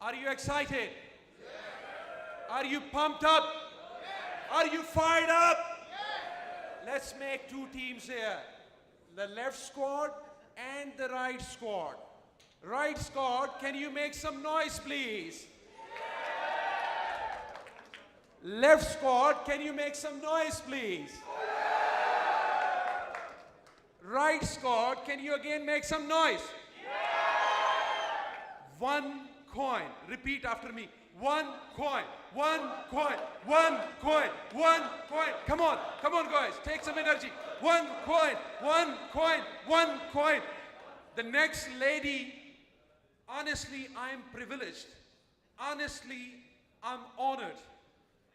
Are you excited? Are you pumped up? Are you fired up? Let's make two teams here. The left squad and the right squad. Right squad, can you make some noise, please? Left squad, can you make some noise, please? Right squad, can you again make some noise? One coin. Repeat after me. One coin. One coin. One coin. One coin. Come on. Come on, guys. Take some energy. One coin. One coin. One coin. The next lady, honestly, I'm privileged. Honestly, I'm honored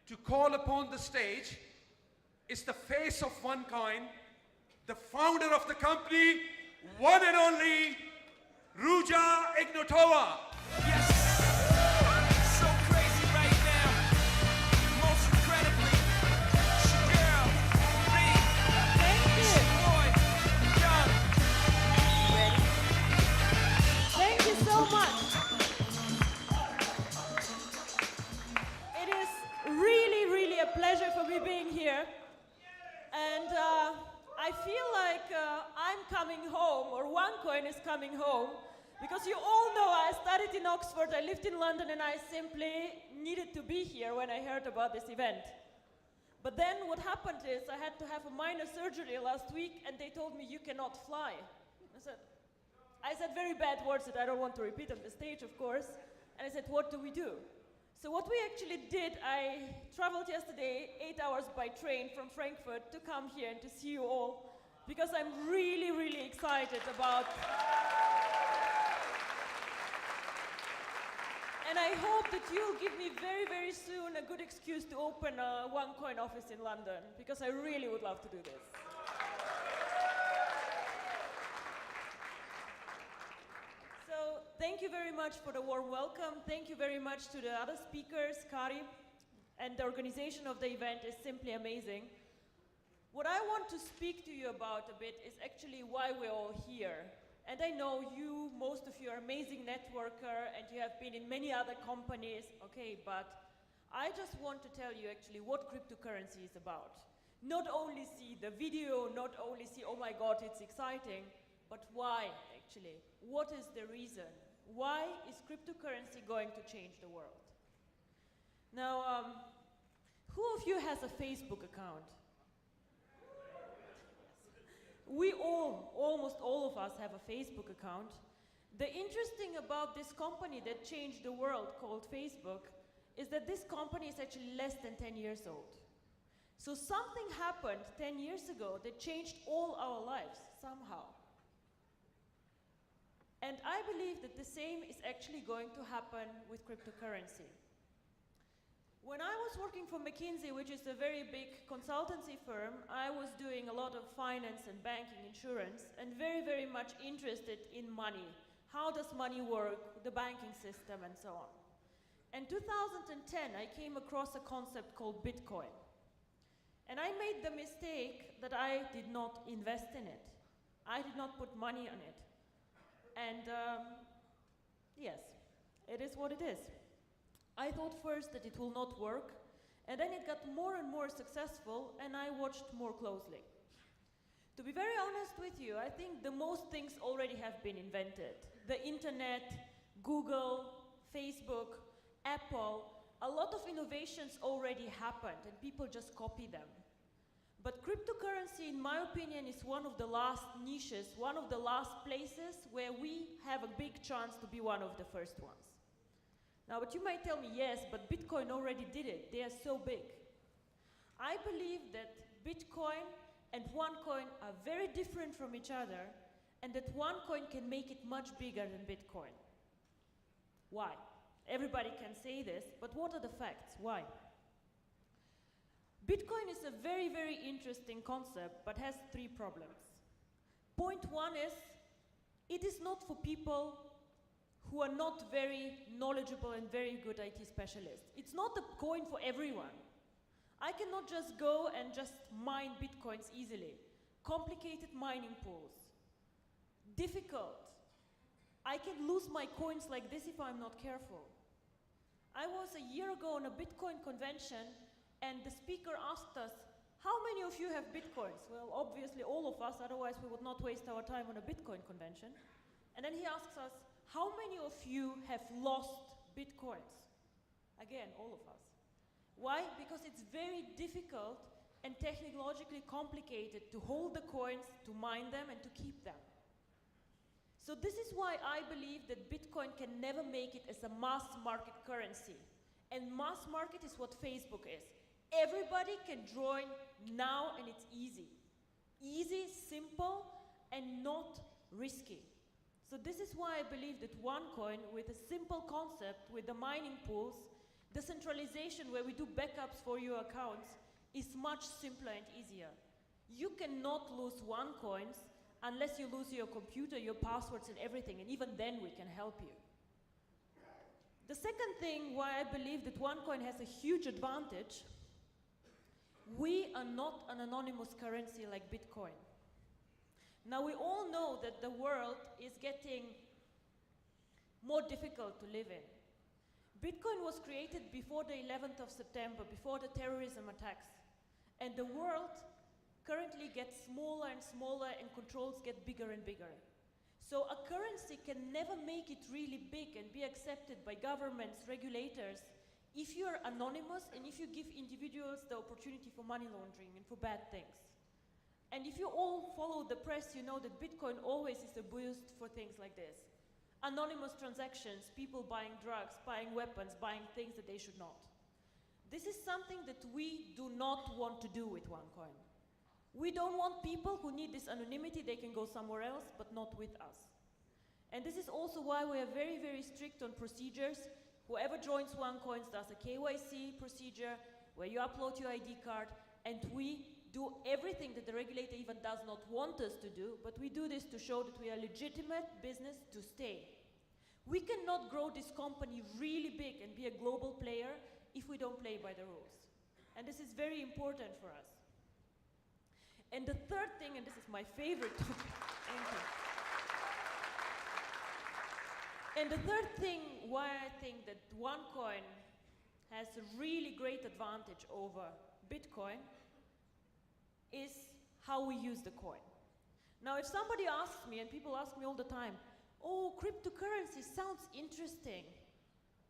to call upon the stage. It's the face of Onecoin, the founder of the company, one and only Ruja Ignatova. Yes, so crazy right now. Most incredibly, it's your girl, me. Thank It's you. your boy, Young. Ready? Thank you so much. It is really, really a pleasure for me being here. And I feel like I'm coming home, or Onecoin is coming home, because you all know I studied in Oxford, I lived in London, and I simply needed to be here when I heard about this event. But then what happened is I had to have a minor surgery last week, and they told me you cannot fly. I said very bad words that I don't want to repeat on the stage, of course. And I said, what do we do? So what we actually did, I traveled yesterday 8 hours by train from Frankfurt to come here and to see you all, because I'm really, really excited about. And I hope that you'll give me very, very soon a good excuse to open a Onecoin office in London, because I really would love to do this. So thank you very much for the warm welcome. Thank you very much to the other speakers, Kari, and the organization of the event is simply amazing. What I want to speak to you about a bit is actually why we're all here. And I know you, most of you are amazing networker and you have been in many other companies, okay, but I just want to tell you actually what cryptocurrency is about. Not only see the video, not only see, oh my God, it's exciting, but why actually? What is the reason? Why is cryptocurrency going to change the world? Now, who of you has a Facebook account? We all, almost all of us, have a Facebook account. The interesting about this company that changed the world called Facebook is that this company is actually less than 10 years old. So something happened 10 years ago that changed all our lives somehow. And I believe that the same is actually going to happen with cryptocurrency. When I was working for McKinsey, which is a very big consultancy firm, I was doing a lot of finance and banking, insurance, and very, very much interested in money. How does money work, the banking system, and so on. In 2010, I came across a concept called Bitcoin. And I made the mistake that I did not invest in it. I did not put money on it. And yes, it is what it is. I thought first that it will not work, and then it got more and more successful, and I watched more closely. To be very honest with you, I think the most things already have been invented. The internet, Google, Facebook, Apple, a lot of innovations already happened, and people just copy them. But cryptocurrency, in my opinion, is one of the last niches, one of the last places where we have a big chance to be one of the first ones. Now, but you might tell me, yes, but Bitcoin already did it. They are so big. I believe that Bitcoin and Onecoin are very different from each other, and that Onecoin can make it much bigger than Bitcoin. Why? Everybody can say this, but what are the facts? Why? Bitcoin is a very, very interesting concept, but has three problems. Point one is, it is not for people who are not very knowledgeable and very good IT specialists. It's not a coin for everyone. I cannot just go and just mine Bitcoins easily. Complicated mining pools. Difficult. I can lose my coins like this if I'm not careful. I was a year ago on a Bitcoin convention, and the speaker asked us, how many of you have Bitcoins? Well, obviously all of us, otherwise we would not waste our time on a Bitcoin convention. And then he asks us, how many of you have lost Bitcoins? Again, all of us. Why? Because it's very difficult and technologically complicated to hold the coins, to mine them, and to keep them. So this is why I believe that Bitcoin can never make it as a mass market currency. And mass market is what Facebook is. Everybody can join now, and it's easy. Easy, simple, and not risky. So this is why I believe that OneCoin, with a simple concept, with the mining pools, decentralization where we do backups for your accounts, is much simpler and easier. You cannot lose OneCoins unless you lose your computer, your passwords, and everything, and even then we can help you. The second thing why I believe that OneCoin has a huge advantage, we are not an anonymous currency like Bitcoin. Now we all know that the world is getting more difficult to live in. Bitcoin was created before the 11th of September, before the terrorism attacks. And the world currently gets smaller and smaller, and controls get bigger and bigger. So a currency can never make it really big and be accepted by governments, regulators, if you are anonymous and if you give individuals the opportunity for money laundering and for bad things. And if you all follow the press, you know that Bitcoin always is a boost for things like this. Anonymous transactions, people buying drugs, buying weapons, buying things that they should not. This is something that we do not want to do with OneCoin. We don't want people who need this anonymity, they can go somewhere else, but not with us. And this is also why we are very, very strict on procedures. Whoever joins OneCoin does a KYC procedure, where you upload your ID card, and we do everything that the regulator even does not want us to do, but we do this to show that we are a legitimate business to stay. We cannot grow this company really big and be a global player if we don't play by the rules. And this is very important for us. And the third thing, and this is my favorite topic, thank you. And the third thing why I think that OneCoin has a really great advantage over Bitcoin is how we use the coin. Now, if somebody asks me, and people ask me all the time, oh, cryptocurrency sounds interesting,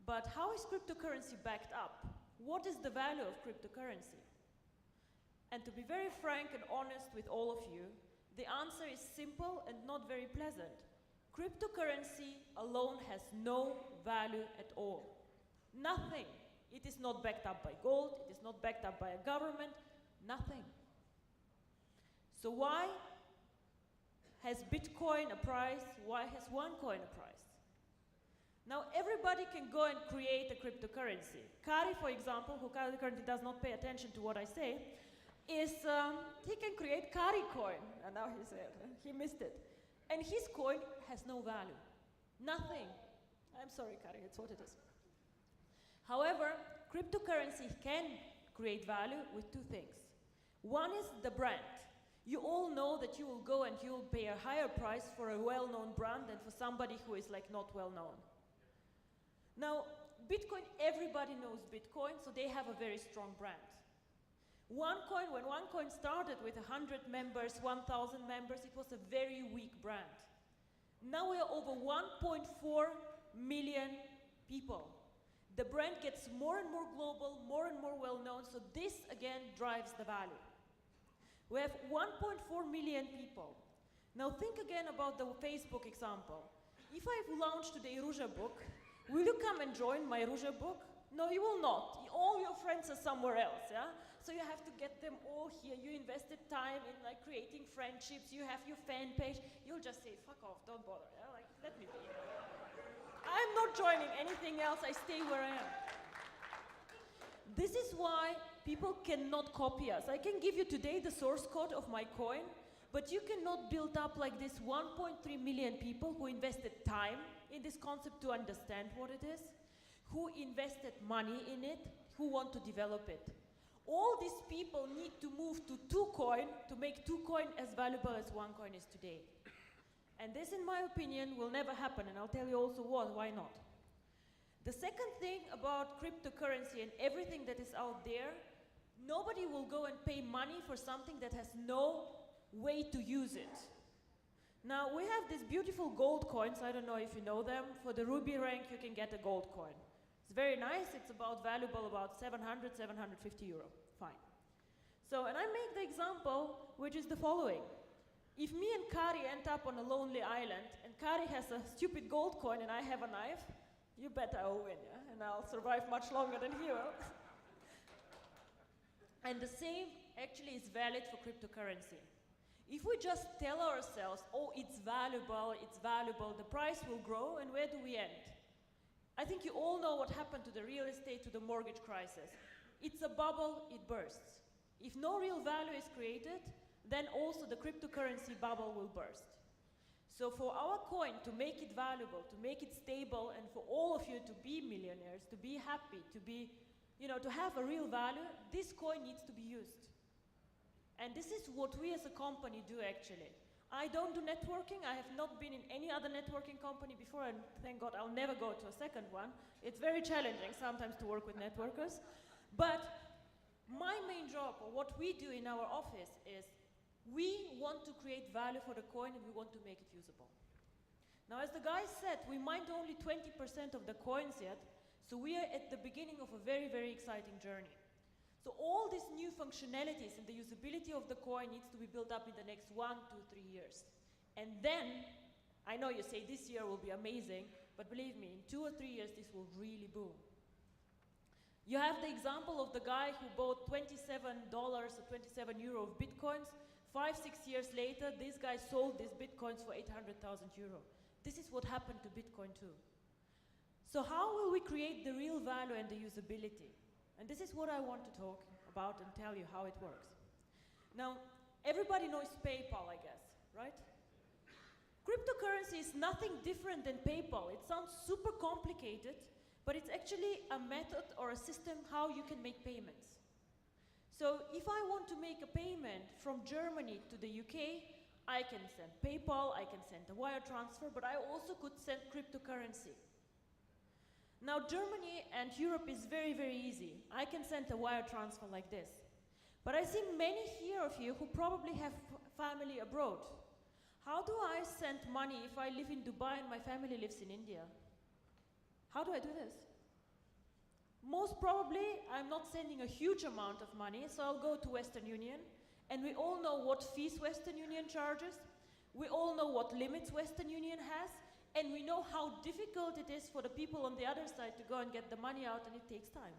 but how is cryptocurrency backed up? What is the value of cryptocurrency? And to be very frank and honest with all of you, the answer is simple and not very pleasant. Cryptocurrency alone has no value at all. Nothing. It is not backed up by gold, it is not backed up by a government, nothing. So why has Bitcoin a price? Why has OneCoin a price? Now everybody can go and create a cryptocurrency. Kari, for example, who currently does not pay attention to what I say, he can create Kari coin, and now he missed it. And his coin has no value, nothing. I'm sorry, Kari, it's what it is. However, cryptocurrency can create value with two things. One is the brand. You all know that you will go and you will pay a higher price for a well-known brand than for somebody who is like not well-known. Now, Bitcoin, everybody knows Bitcoin, so they have a very strong brand. OneCoin, when OneCoin started with 100 members, 1,000 members, it was a very weak brand. Now we are over 1.4 million people. The brand gets more and more global, more and more well-known, so this again drives the value. We have 1.4 million people. Now think again about the Facebook example. If I've launched the Ruja book, will you come and join my Ruja book? No, you will not. All your friends are somewhere else, yeah? So you have to get them all here. You invested time in like creating friendships. You have your fan page. You'll just say, fuck off, don't bother. Yeah? Like, let me be. I'm not joining anything else. I stay where I am. This is why people cannot copy us. I can give you today the source code of my coin, but you cannot build up like this 1.3 million people who invested time in this concept to understand what it is, who invested money in it, who want to develop it. All these people need to move to 2Coin to make 2Coin as valuable as OneCoin is today. And this, in my opinion, will never happen, and I'll tell you also why not. The second thing about cryptocurrency and everything that is out there, nobody will go and pay money for something that has no way to use it. Now, we have these beautiful gold coins. I don't know if you know them. For the ruby rank, you can get a gold coin. It's very nice. It's valuable about 700, 750 euro. Fine. So, and I make the example, which is the following. If me and Kari end up on a lonely island, and Kari has a stupid gold coin and I have a knife, you bet I will win, yeah? And I'll survive much longer than he will. And the same actually is valid for cryptocurrency. If we just tell ourselves, oh, it's valuable, the price will grow, and where do we end? I think you all know what happened to the real estate, to the mortgage crisis. It's a bubble, it bursts. If no real value is created, then also the cryptocurrency bubble will burst. So for our coin to make it valuable, to make it stable, and for all of you to be millionaires, to be happy, to be, to have a real value, this coin needs to be used. And this is what we as a company do actually. I don't do networking. I have not been in any other networking company before, and thank God I'll never go to a second one. It's very challenging sometimes to work with networkers. But my main job, or what we do in our office, is we want to create value for the coin and we want to make it usable. Now, as the guy said, we mined only 20% of the coins yet, so we are at the beginning of a very, very exciting journey. So all these new functionalities and the usability of the coin needs to be built up in the next 1, 2, 3 years. And then, I know you say this year will be amazing, but believe me, in 2 or 3 years, this will really boom. You have the example of the guy who bought $27 or 27 euro of Bitcoins. 5, 6 years later, this guy sold these Bitcoins for 800,000 euro. This is what happened to Bitcoin too. So how will we create the real value and the usability? And this is what I want to talk about and tell you how it works. Now, everybody knows PayPal, I guess, right? Cryptocurrency is nothing different than PayPal. It sounds super complicated, but it's actually a method or a system how you can make payments. So if I want to make a payment from Germany to the UK, I can send PayPal, I can send a wire transfer, but I also could send cryptocurrency. Now, Germany and Europe is very, very easy. I can send a wire transfer like this. But I see many here of you who probably have family abroad. How do I send money if I live in Dubai and my family lives in India? How do I do this? Most probably, I'm not sending a huge amount of money, so I'll go to Western Union. And we all know what fees Western Union charges. We all know what limits Western Union has. And we know how difficult it is for the people on the other side to go and get the money out, and it takes time.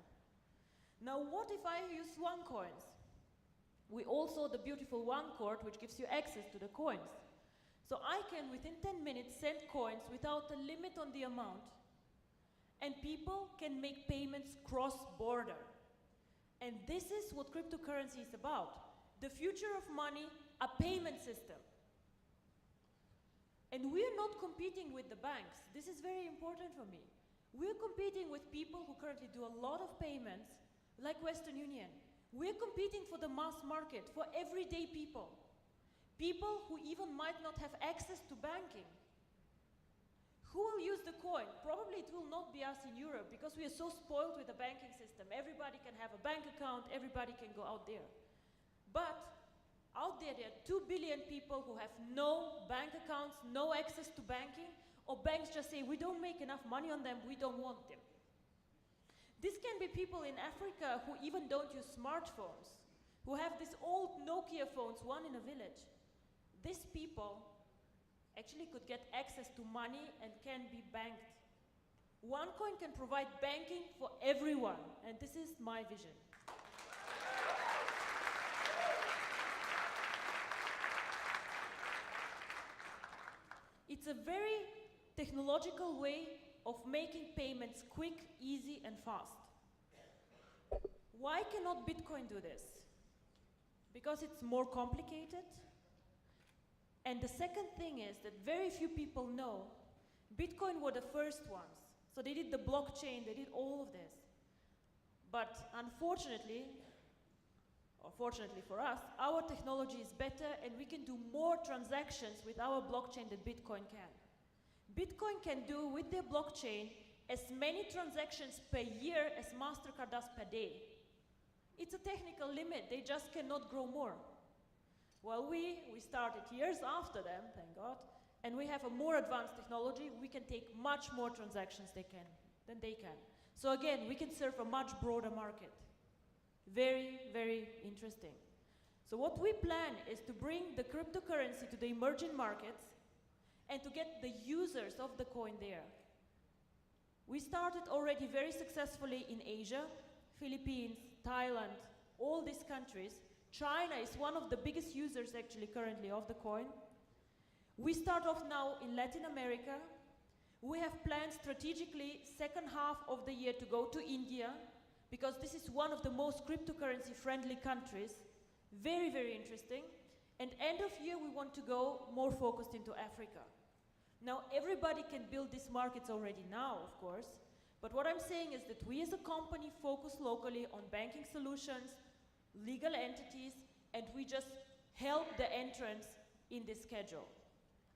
Now, what if I use OneCoins? We all saw the beautiful OneCoin, which gives you access to the coins. So I can, within 10 minutes, send coins without a limit on the amount. And people can make payments cross-border. And this is what cryptocurrency is about. The future of money, a payment system. And we're not competing with the banks. This is very important for me. We're competing with people who currently do a lot of payments, like Western Union. We're competing for the mass market, for everyday people. People who even might not have access to banking. Who will use the coin? Probably it will not be us in Europe, because we are so spoiled with the banking system. Everybody can have a bank account, everybody can go out there. But out there are 2 billion people who have no bank accounts, no access to banking, or banks just say, we don't make enough money on them, we don't want them. This can be people in Africa who even don't use smartphones, who have these old Nokia phones, one in a village. These people actually could get access to money and can be banked. OneCoin can provide banking for everyone, and this is my vision. It's a very technological way of making payments quick, easy, and fast. Why cannot Bitcoin do this? Because it's more complicated. And the second thing is that very few people know Bitcoin were the first ones. So they did the blockchain, they did all of this. But unfortunately, or fortunately for us, our technology is better and we can do more transactions with our blockchain than Bitcoin can. Bitcoin can do with their blockchain as many transactions per year as MasterCard does per day. It's a technical limit, they just cannot grow more. Well, we started years after them, thank God, and we have a more advanced technology. We can take much more transactions than they can. So again, we can serve a much broader market. Very, very interesting. So what we plan is to bring the cryptocurrency to the emerging markets and to get the users of the coin there. We started already very successfully in Asia, Philippines, Thailand, all these countries. China is one of the biggest users actually currently of the coin. We start off now in Latin America. We have planned strategically second half of the year to go to India, because this is one of the most cryptocurrency friendly countries. Very, very interesting. And end of year we want to go more focused into Africa. Now everybody can build these markets already now, of course, but what I'm saying is that we as a company focus locally on banking solutions, legal entities, and we just help the entrance in this schedule.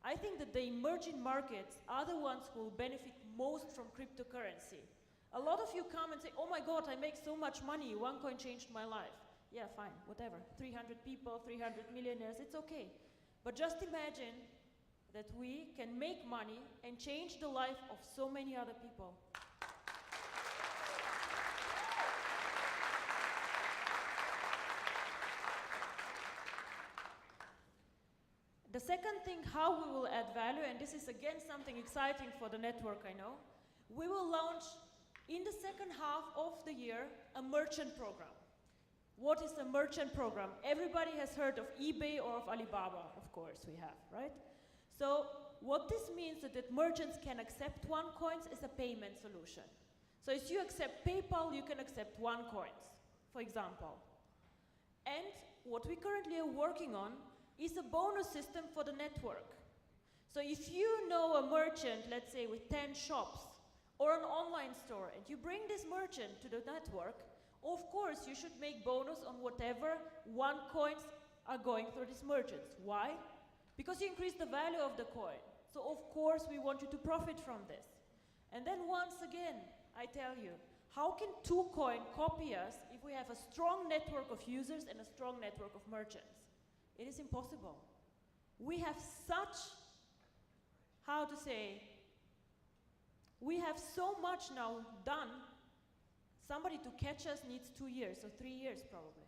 I think that the emerging markets are the ones who will benefit most from cryptocurrency. A lot of you come and say, oh my God, I make so much money, OneCoin changed my life. Yeah, fine, whatever, 300 people, 300 millionaires, it's okay. But just imagine that we can make money and change the life of so many other people. The second thing, how we will add value, and this is again something exciting for the network, I know, we will launch in the second half of the year a merchant program. What is a merchant program? Everybody has heard of eBay or of Alibaba, of course we have, right? So what this means is that merchants can accept OneCoins as a payment solution. So if you accept PayPal, you can accept OneCoins, for example. And what we currently are working on is a bonus system for the network. So if you know a merchant, let's say with 10 shops, or an online store, and you bring this merchant to the network, of course you should make bonus on whatever OneCoins are going through these merchants. Why? Because you increase the value of the coin. So of course we want you to profit from this. And then once again, I tell you, how can two coin copy us if we have a strong network of users and a strong network of merchants? It is impossible. We have such, how to say, we have so much now done. Somebody to catch us needs 2 years or 3 years probably.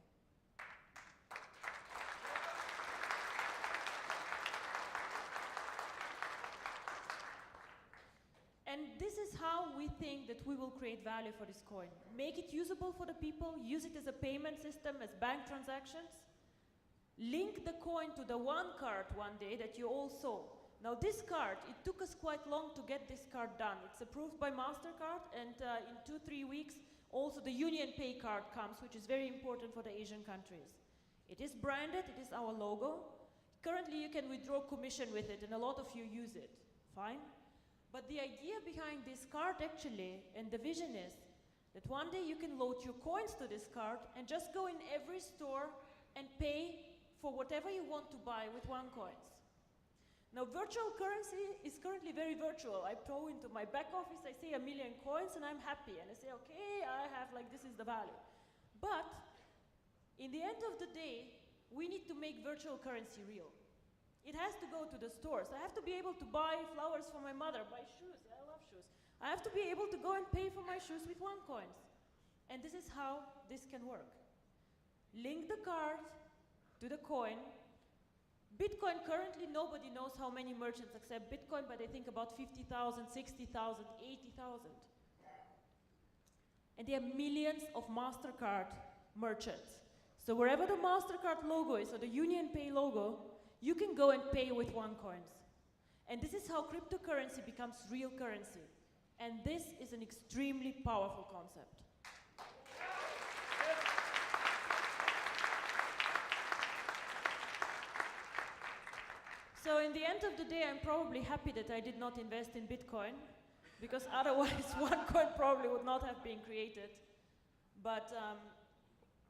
And this is how we think that we will create value for this coin. Make it usable for the people, use it as a payment system, as bank transactions. Link the coin to the one card one day that you all saw. Now this card, it took us quite long to get this card done. It's approved by MasterCard, and in 2-3 weeks also the Union Pay card comes, which is very important for the Asian countries. It is branded, it is our logo. Currently you can withdraw commission with it, and a lot of you use it. Fine. But the idea behind this card actually, and the vision is, that one day you can load your coins to this card and just go in every store and pay for whatever you want to buy with OneCoins. Now virtual currency is currently very virtual. I throw into my back office, I say 1 million coins and I'm happy. And I say, okay, I have like, this is the value. But in the end of the day, we need to make virtual currency real. It has to go to the stores. I have to be able to buy flowers for my mother, buy shoes, I love shoes. I have to be able to go and pay for my shoes with OneCoins. And this is how this can work. Link the card to the coin. Bitcoin, currently nobody knows how many merchants accept Bitcoin, but I think about 50,000, 60,000, 80,000. And there are millions of MasterCard merchants. So wherever the MasterCard logo is, or the Union Pay logo, you can go and pay with OneCoins. And this is how cryptocurrency becomes real currency. And this is an extremely powerful concept. So in the end of the day, I'm probably happy that I did not invest in Bitcoin, because otherwise OneCoin probably would not have been created. But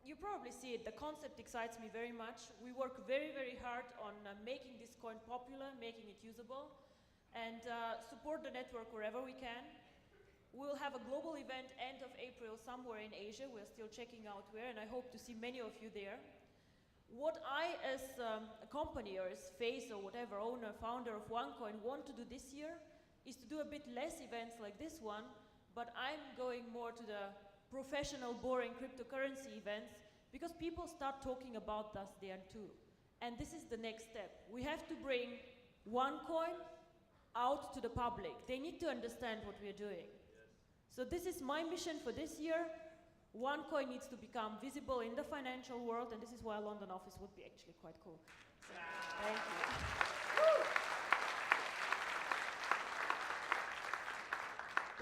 you probably see it, the concept excites me very much. We work very, very hard on making this coin popular, making it usable, and support the network wherever we can. We'll have a global event end of April somewhere in Asia. We're still checking out where, and I hope to see many of you there. What I, as a company or as face or whatever, owner, founder of OneCoin, want to do this year is to do a bit less events like this one, but I'm going more to the professional, boring cryptocurrency events because people start talking about us there too. And this is the next step. We have to bring OneCoin out to the public. They need to understand what we're doing. So this is my mission for this year. OneCoin needs to become visible in the financial world, and this is why a London office would be actually quite cool. So, thank you.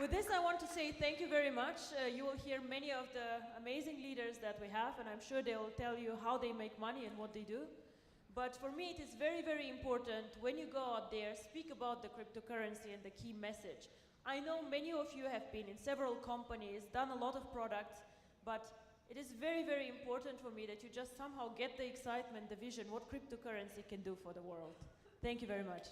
With this, I want to say thank you very much. You will hear many of the amazing leaders that we have, and I'm sure they will tell you how they make money and what they do. But for me, it is very, very important when you go out there, speak about the cryptocurrency and the key message. I know many of you have been in several companies, done a lot of products, but it is very, very important for me that you just somehow get the excitement, the vision, what cryptocurrency can do for the world. Thank you very much.